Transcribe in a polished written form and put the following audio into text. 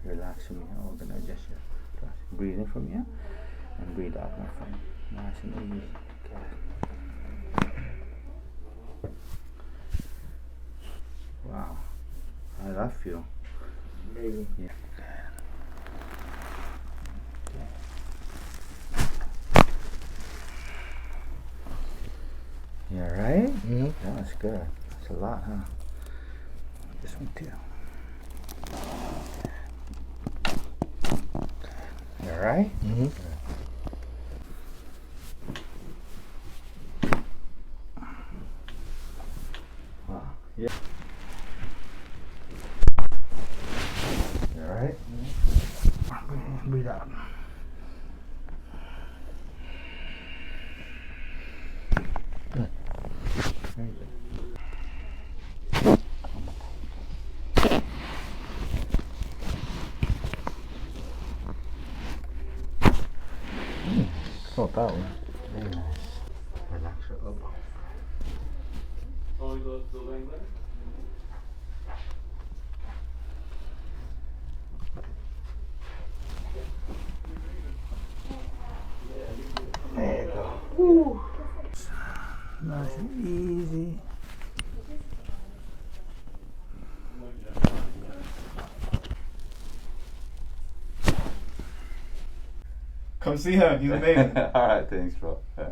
Relax from here. We're gonna adjust your thrust. Breathe in from here and breathe out, my friend. Nice and easy. Okay. Wow. How did that feel? Amazing. Yeah. You alright? Mm-hmm. Yeah, that's good. That's a lot, huh? This one too. You alright? Mm-hmm. Wow. Yeah. You alright? Mm-hmm. Breathe out. Good. Very good. Felt that one. Very nice. Relax your elbow. There you go. Woo. Nice and easy. Come see him. He's amazing. Alright, thanks, bro. Yeah.